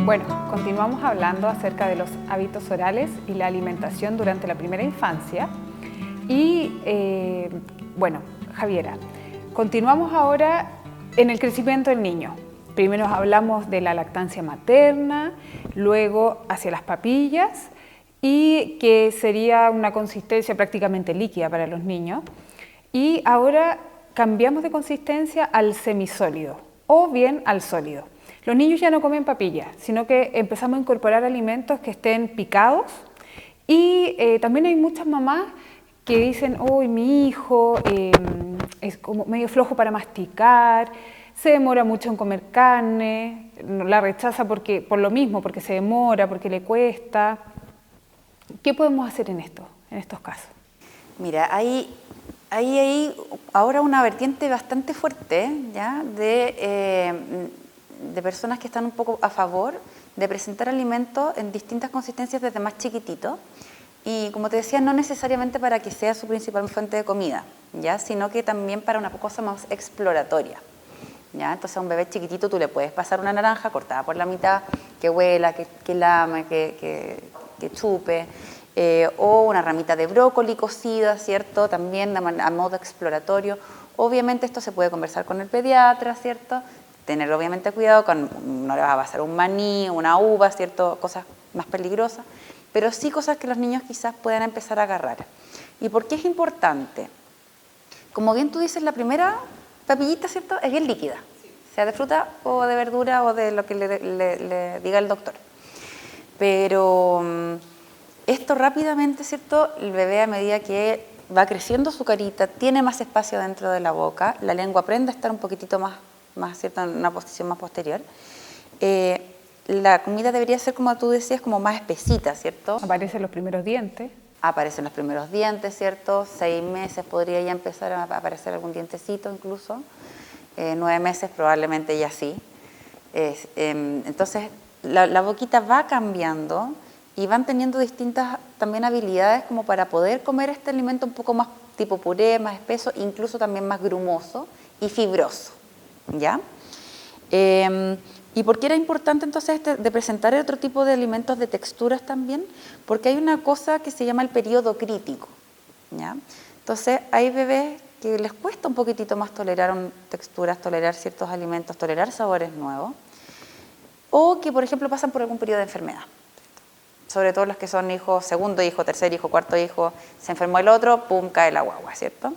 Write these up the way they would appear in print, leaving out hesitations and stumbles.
Bueno, continuamos hablando acerca de los hábitos orales y la alimentación durante la primera infancia. Y bueno, Javiera, continuamos ahora en el crecimiento del niño. Primero hablamos de la lactancia materna, luego hacia las papillas, y que sería una consistencia prácticamente líquida para los niños. Y ahora cambiamos de consistencia al semisólido o bien al sólido. Los niños ya no comen papillas, sino que empezamos a incorporar alimentos que estén picados. Y también hay muchas mamás que dicen, uy, mi hijo es como medio flojo para masticar, se demora mucho en comer carne, la rechaza por lo mismo, porque se demora, porque le cuesta. ¿Qué podemos hacer en estos casos? Mira, hay ahora una vertiente bastante fuerte, ¿ya? De personas que están un poco a favor de presentar alimentos en distintas consistencias desde más chiquitito. Y como te decía, no necesariamente para que sea su principal fuente de comida, ¿ya? Sino que también para una cosa más exploratoria, ¿ya? Entonces a un bebé chiquitito tú le puedes pasar una naranja cortada por la mitad, que huela, que lame, que chupe, o una ramita de brócoli cocida, ¿cierto? También a modo exploratorio. Obviamente esto se puede conversar con el pediatra, ¿cierto? Tener obviamente cuidado, no le vas a pasar un maní, una uva, ¿cierto? Cosas más peligrosas, pero sí cosas que los niños quizás puedan empezar a agarrar. ¿Y por qué es importante? Como bien tú dices, la primera papillita, ¿cierto? Es bien líquida, sea de fruta o de verdura o de lo que le diga el doctor. Pero esto rápidamente, ¿cierto? El bebé, a medida que va creciendo su carita, tiene más espacio dentro de la boca, la lengua aprende a estar un poquitito más ¿cierto? En una posición más posterior. La comida debería ser, como tú decías, como más espesita, ¿cierto? Aparecen los primeros dientes. Aparecen los primeros dientes, ¿cierto? 6 meses podría ya empezar a aparecer algún dientecito incluso. 9 meses probablemente ya sí. Entonces, la boquita va cambiando y van teniendo distintas también habilidades como para poder comer este alimento un poco más tipo puré, más espeso, incluso también más grumoso y fibroso, ¿ya? ¿Y por qué era importante entonces de presentar otro tipo de alimentos de texturas también? Porque hay una cosa que se llama el periodo crítico, ¿ya? Entonces hay bebés que les cuesta un poquitito más tolerar texturas, tolerar ciertos alimentos, tolerar sabores nuevos, o que por ejemplo pasan por algún periodo de enfermedad. Sobre todo los que son hijos, segundo hijo, tercer hijo, cuarto hijo, se enfermó el otro, pum, cae la guagua, ¿cierto?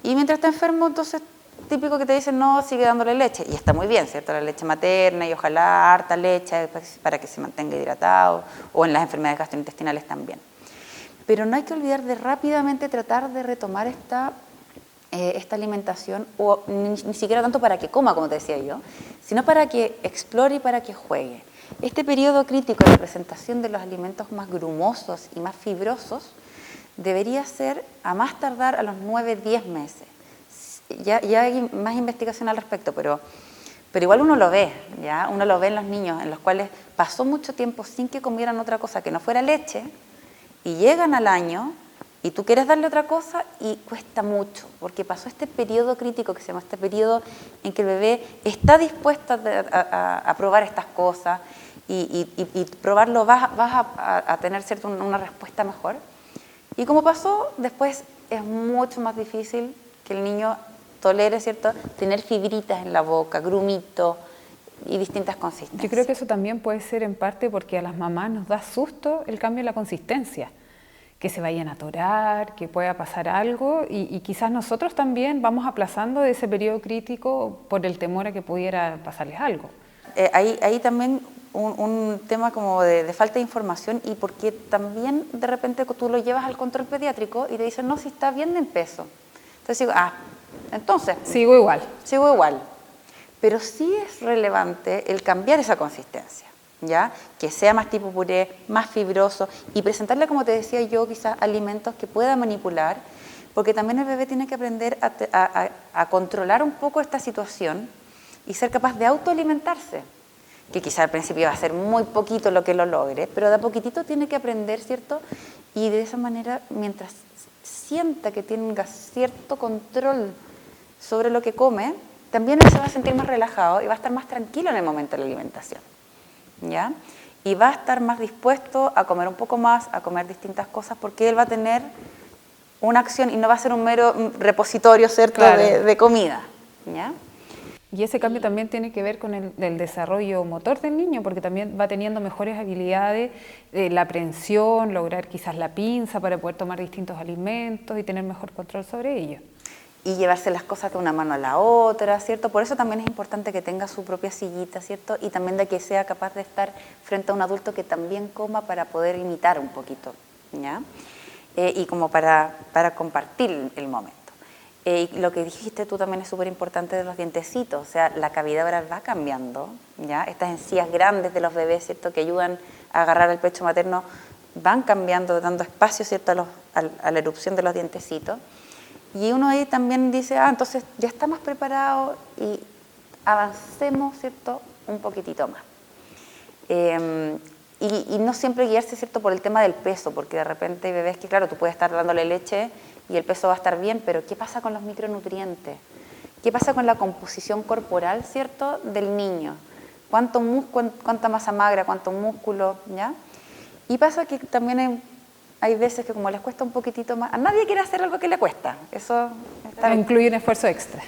Y mientras está enfermo, entonces, típico que te dicen, no, sigue dándole leche. Y está muy bien, ¿cierto? La leche materna y ojalá harta leche para que se mantenga hidratado, o en las enfermedades gastrointestinales también. Pero no hay que olvidar de rápidamente tratar de retomar esta alimentación, o ni siquiera tanto para que coma, como te decía yo, sino para que explore y para que juegue. Este periodo crítico de presentación de los alimentos más grumosos y más fibrosos debería ser a más tardar a los 9-10 meses. Ya hay más investigación al respecto, pero igual uno lo ve, ¿ya? Uno lo ve en los niños, en los cuales pasó mucho tiempo sin que comieran otra cosa que no fuera leche, y llegan al año, y tú quieres darle otra cosa, y cuesta mucho, porque pasó este periodo crítico que se llama este periodo en que el bebé está dispuesto a probar estas cosas, y probarlo vas a tener, ¿cierto? Una respuesta mejor. Y como pasó, después es mucho más difícil que el niño tolere, ¿cierto? Tener fibritas en la boca, grumito y distintas consistencias. Yo creo que eso también puede ser en parte porque a las mamás nos da susto el cambio en la consistencia, que se vayan a atorar, que pueda pasar algo, y quizás nosotros también vamos aplazando ese periodo crítico por el temor a que pudiera pasarles algo. Ahí también un tema como de falta de información, y porque también de repente tú lo llevas al control pediátrico y te dicen, no, si está bien en peso. Entonces digo, entonces Sigo igual. Pero sí es relevante el cambiar esa consistencia, ¿ya? Que sea más tipo puré, más fibroso, y presentarle, como te decía yo, quizás alimentos que pueda manipular, porque también el bebé tiene que aprender a controlar un poco esta situación y ser capaz de autoalimentarse, que quizás al principio va a ser muy poquito lo que lo logre, pero de a poquitito tiene que aprender, ¿cierto? Y de esa manera, mientras sienta que tenga cierto control sobre lo que come, también él se va a sentir más relajado y va a estar más tranquilo en el momento de la alimentación, ¿ya? Y va a estar más dispuesto a comer un poco más, a comer distintas cosas, porque él va a tener una acción y no va a ser un mero repositorio, ¿cierto?, Claro. de comida, ¿ya? Y ese cambio también tiene que ver con el desarrollo motor del niño, porque también va teniendo mejores habilidades, la aprehensión, lograr quizás la pinza para poder tomar distintos alimentos y tener mejor control sobre ellos. Y llevarse las cosas de una mano a la otra, ¿cierto? Por eso también es importante que tenga su propia sillita, ¿cierto? Y también de que sea capaz de estar frente a un adulto que también coma para poder imitar un poquito, ¿ya? Y como para compartir el momento. Y lo que dijiste tú también es súper importante de los dientecitos, o sea, la cavidad oral va cambiando, ¿ya? Estas encías grandes de los bebés, ¿cierto?, que ayudan a agarrar el pecho materno, van cambiando, dando espacio, ¿cierto?, a la erupción de los dientecitos. Y uno ahí también dice, entonces ya estamos preparados y avancemos, ¿cierto?, un poquitito más. Y no siempre guiarse, ¿cierto?, por el tema del peso, porque de repente hay bebés que, claro, tú puedes estar dándole leche y el peso va a estar bien, pero ¿qué pasa con los micronutrientes? ¿Qué pasa con la composición corporal, ¿cierto?, del niño? ¿Cuánta masa magra, cuánto músculo, ¿ya? Y pasa que también hay veces que como les cuesta un poquitito más, a nadie quiere hacer algo que le cuesta, eso está bien. Incluye un esfuerzo extra.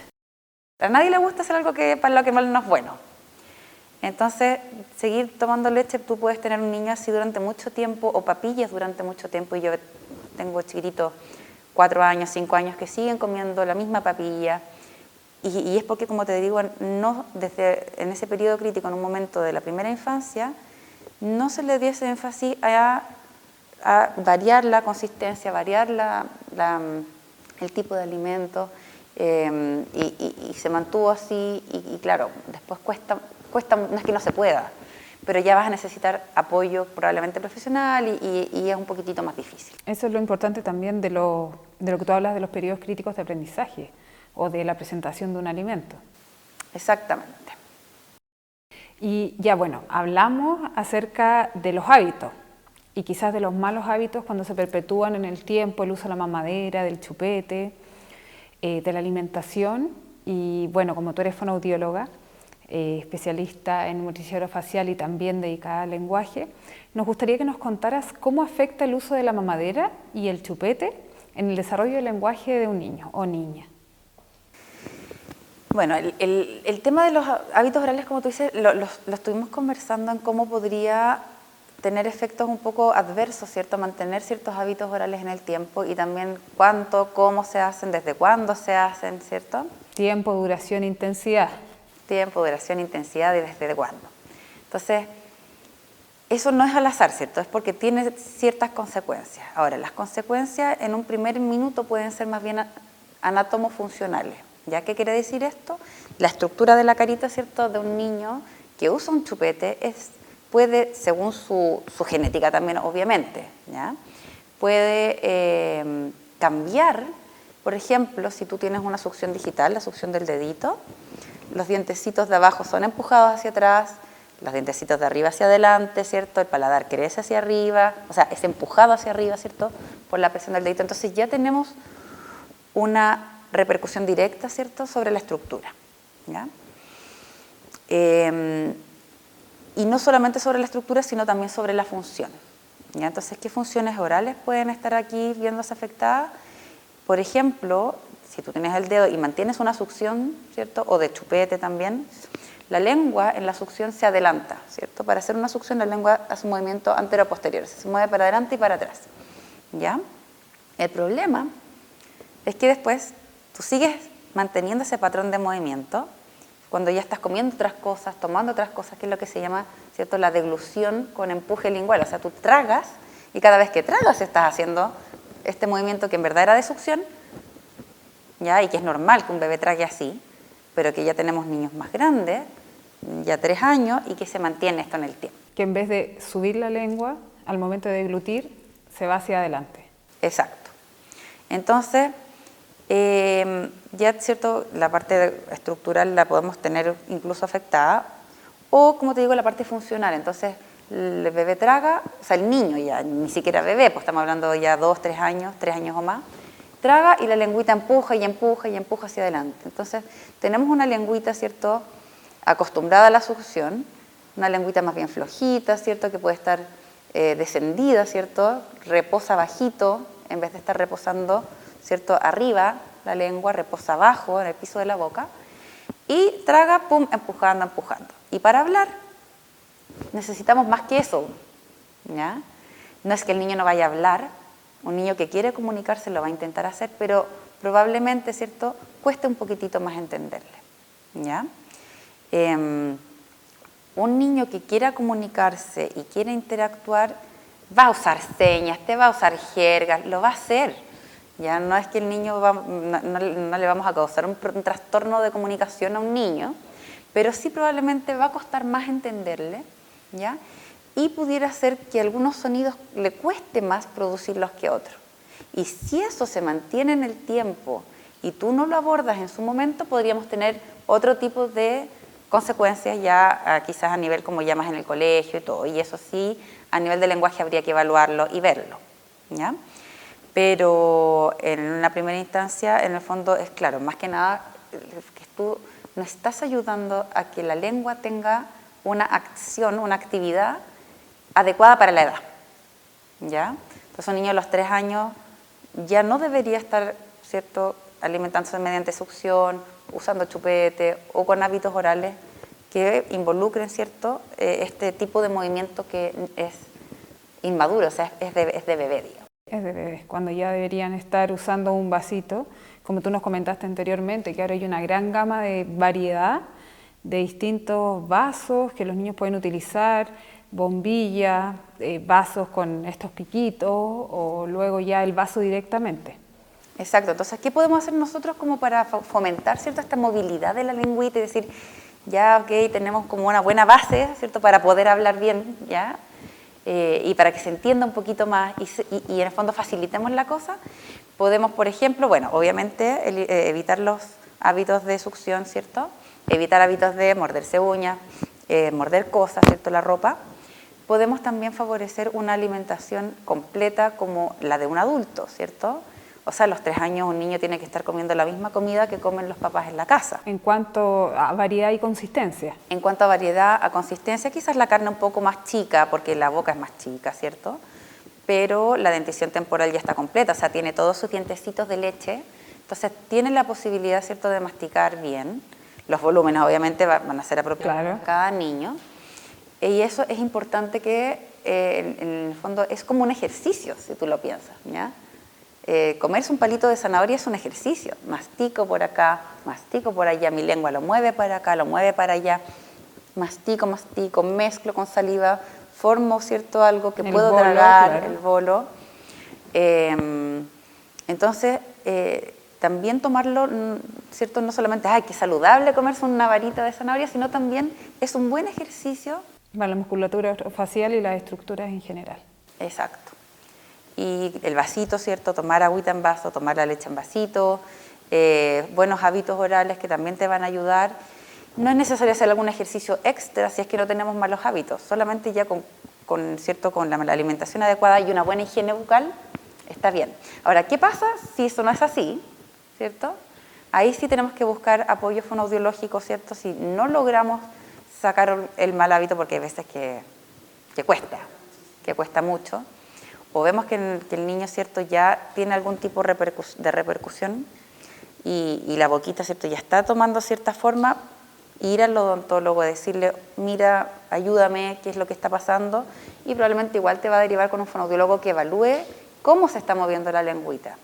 A nadie le gusta hacer algo para lo que no es bueno. Entonces, seguir tomando leche, tú puedes tener un niño así durante mucho tiempo, o papillas durante mucho tiempo, y yo tengo chiquititos 4 años, 5 años, que siguen comiendo la misma papilla, y es porque, como te digo, no desde en ese periodo crítico, en un momento de la primera infancia, no se le diese énfasis a variar la consistencia, variar el tipo de alimento, y se mantuvo así, y claro, después cuesta, no es que no se pueda, pero ya vas a necesitar apoyo probablemente profesional y es un poquitito más difícil. Eso es lo importante también de lo que tú hablas de los periodos críticos de aprendizaje o de la presentación de un alimento. Exactamente. Y ya bueno, hablamos acerca de los hábitos y quizás de los malos hábitos cuando se perpetúan en el tiempo, el uso de la mamadera, del chupete, de la alimentación. Y bueno, como tú eres fonoaudióloga, especialista en motricidad orofacial y también dedicada al lenguaje, nos gustaría que nos contaras cómo afecta el uso de la mamadera y el chupete en el desarrollo del lenguaje de un niño o niña. Bueno, el tema de los hábitos orales, como tú dices, lo estuvimos conversando en cómo podría tener efectos un poco adversos, ¿cierto? Mantener ciertos hábitos orales en el tiempo y también cuánto, cómo se hacen, desde cuándo se hacen, ¿cierto? Tiempo, duración, intensidad. Tiempo, duración, intensidad y desde cuándo. Entonces, eso no es al azar, ¿cierto? Es porque tiene ciertas consecuencias. Ahora, las consecuencias en un primer minuto pueden ser más bien anatomofuncionales. ¿Ya qué quiere decir esto? La estructura de la carita, ¿cierto?, de un niño que usa un chupete puede, según su genética también, obviamente, ¿ya?, puede cambiar. Por ejemplo, si tú tienes una succión digital, la succión del dedito, los dientecitos de abajo son empujados hacia atrás, los dientecitos de arriba hacia adelante, ¿cierto? El paladar crece hacia arriba, o sea, es empujado hacia arriba, ¿cierto?, por la presión del dedito. Entonces ya tenemos una repercusión directa, ¿cierto?, sobre la estructura, ¿ya? Y no solamente sobre la estructura, sino también sobre la función, ¿ya? Entonces, ¿qué funciones orales pueden estar aquí viéndose afectadas? Por ejemplo, si tú tienes el dedo y mantienes una succión, ¿cierto?, o de chupete también, la lengua en la succión se adelanta, ¿cierto? Para hacer una succión, la lengua hace un movimiento antero-posterior, se mueve para adelante y para atrás, ¿ya? El problema es que después tú sigues manteniendo ese patrón de movimiento cuando ya estás comiendo otras cosas, tomando otras cosas, que es lo que se llama, ¿cierto?, la deglución con empuje lingual. O sea, tú tragas y cada vez que tragas estás haciendo este movimiento que en verdad era de succión, ¿ya? Y que es normal que un bebé trague así, pero que ya tenemos niños más grandes, ya 3 años, y que se mantiene esto en el tiempo. Que en vez de subir la lengua, al momento de deglutir, se va hacia adelante. Exacto. Entonces, ya, ¿cierto?, la parte estructural la podemos tener incluso afectada, o, como te digo, la parte funcional. Entonces, el bebé traga, o sea, el niño ya, ni siquiera bebé, pues estamos hablando ya 2, 3 años o más, traga y la lengüita empuja y empuja y empuja hacia adelante. Entonces, tenemos una lengüita, ¿cierto?, acostumbrada a la succión, una lengüita más bien flojita, ¿cierto? Que puede estar descendida, ¿cierto? Reposa bajito, en vez de estar reposando, ¿cierto? Arriba, la lengua reposa abajo, en el piso de la boca, y traga, pum, empujando, empujando. Y para hablar, necesitamos más que eso, ¿ya? No es que el niño no vaya a hablar, un niño que quiere comunicarse lo va a intentar hacer, pero probablemente, ¿cierto?, cueste un poquitito más entenderle, ¿ya? Un niño que quiera comunicarse y quiera interactuar va a usar señas, te va a usar jergas, lo va a hacer. Ya no es que el niño no le vamos a causar un trastorno de comunicación a un niño, pero sí probablemente va a costar más entenderle, ¿ya? Y pudiera ser que algunos sonidos le cueste más producirlos que otros. Y si eso se mantiene en el tiempo y tú no lo abordas en su momento, podríamos tener otro tipo de consecuencias ya quizás a nivel como ya más en el colegio y todo. Y eso sí, a nivel de lenguaje habría que evaluarlo y verlo, ¿ya? Pero en una primera instancia, en el fondo, es claro, más que nada, que tú no estás ayudando a que la lengua tenga una acción, una actividad adecuada para la edad, ¿ya? Entonces un niño a los 3 años ya no debería estar, ¿cierto?, alimentándose mediante succión, usando chupete o con hábitos orales que involucren, ¿cierto?, este tipo de movimiento que es inmaduro, o sea, es de bebé, digamos. Es de bebés, cuando ya deberían estar usando un vasito, como tú nos comentaste anteriormente, que ahora hay una gran gama de variedad de distintos vasos que los niños pueden utilizar, bombillas, vasos con estos piquitos o luego ya el vaso directamente. Exacto, entonces, ¿qué podemos hacer nosotros como para fomentar, ¿cierto?, esta movilidad de la lengüita y decir, ya, ok, tenemos como una buena base, ¿cierto?, para poder hablar bien, ¿ya? Y para que se entienda un poquito más y en el fondo facilitemos la cosa, podemos, por ejemplo, bueno, obviamente evitar los hábitos de succión, ¿cierto? Evitar hábitos de morderse uñas, morder cosas, ¿cierto?, la ropa. Podemos también favorecer una alimentación completa como la de un adulto, ¿cierto? O sea, a los 3 años un niño tiene que estar comiendo la misma comida que comen los papás en la casa. En cuanto a variedad y consistencia. En cuanto a variedad, a consistencia, quizás la carne un poco más chica, porque la boca es más chica, ¿cierto? Pero la dentición temporal ya está completa, o sea, tiene todos sus dientecitos de leche, entonces tiene la posibilidad, ¿cierto?, de masticar bien. Los volúmenes obviamente van a ser apropiados para cada niño. Y eso es importante que, en el fondo, es como un ejercicio, si tú lo piensas, ¿ya? Comerse un palito de zanahoria es un ejercicio. Mastico por acá, mastico por allá, mi lengua lo mueve para acá, lo mueve para allá, mastico, mastico, mezclo con saliva, formo, ¿cierto?, algo que puedo tragar, claro, el bolo. Entonces, también tomarlo, ¿cierto?, no solamente, ¡ay, qué saludable comerse una varita de zanahoria!, sino también es un buen ejercicio. Para la musculatura facial y las estructuras en general. Exacto. Y el vasito, ¿cierto?, tomar agüita en vaso, tomar la leche en vasito, buenos hábitos orales que también te van a ayudar. No es necesario hacer algún ejercicio extra si es que no tenemos malos hábitos, solamente ya ¿cierto?, con la alimentación adecuada y una buena higiene bucal, está bien. Ahora, ¿qué pasa si eso no es así? ¿Cierto? Ahí sí tenemos que buscar apoyo fonoaudiológico, ¿cierto? Si no logramos sacar el mal hábito, porque hay veces que cuesta mucho, o vemos que el niño, ¿cierto?, ya tiene algún tipo de repercusión y la boquita, ¿cierto?, ya está tomando cierta forma, ir al odontólogo, decirle, mira, ayúdame, qué es lo que está pasando, y probablemente igual te va a derivar con un fonoaudiólogo que evalúe cómo se está moviendo la lengüita,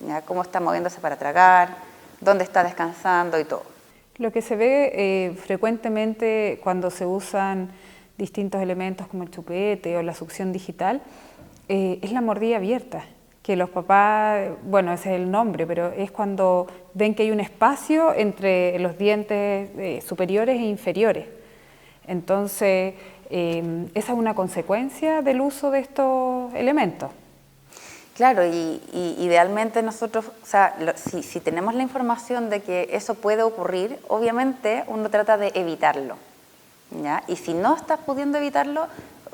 ¿ya?, cómo está moviéndose para tragar, dónde está descansando y todo. Lo que se ve frecuentemente cuando se usan distintos elementos como el chupete o la succión digital es la mordida abierta, que los papás, bueno, ese es el nombre, pero es cuando ven que hay un espacio entre los dientes superiores e inferiores. Entonces, esa es una consecuencia del uso de estos elementos. Claro, y idealmente nosotros, o sea, si tenemos la información de que eso puede ocurrir, obviamente uno trata de evitarlo, ¿ya? Y si no estás pudiendo evitarlo,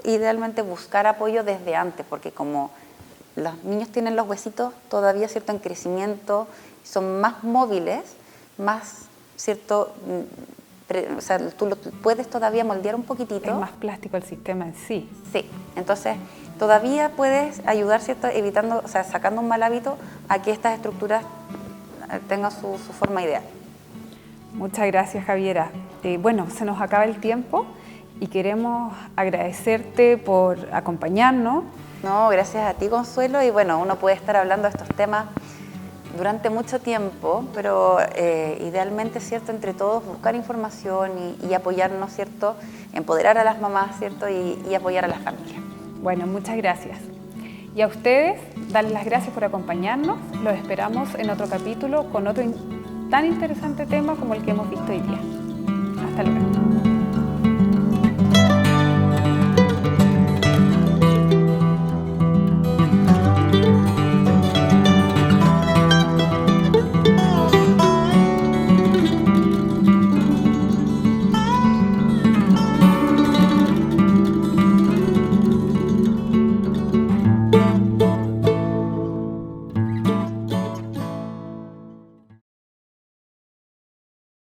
idealmente buscar apoyo desde antes, porque como los niños tienen los huesitos todavía, ¿cierto?, en crecimiento, son más móviles, más, ¿cierto?, o sea, tú lo puedes todavía moldear un poquitito. Es más plástico el sistema en sí. Sí, entonces todavía puedes ayudar, ¿cierto? Evitando, o sea, sacando un mal hábito a que estas estructuras tengan su forma ideal. Muchas gracias, Javiera. Bueno, se nos acaba el tiempo y queremos agradecerte por acompañarnos. No, gracias a ti, Consuelo, y bueno, uno puede estar hablando de estos temas durante mucho tiempo, pero idealmente, ¿cierto?, entre todos buscar información y apoyarnos, ¿cierto?, empoderar a las mamás, ¿cierto?, y apoyar a las familias. Bueno, muchas gracias. Y a ustedes, darles las gracias por acompañarnos. Los esperamos en otro capítulo con otro tan interesante tema como el que hemos visto hoy día. Hasta luego.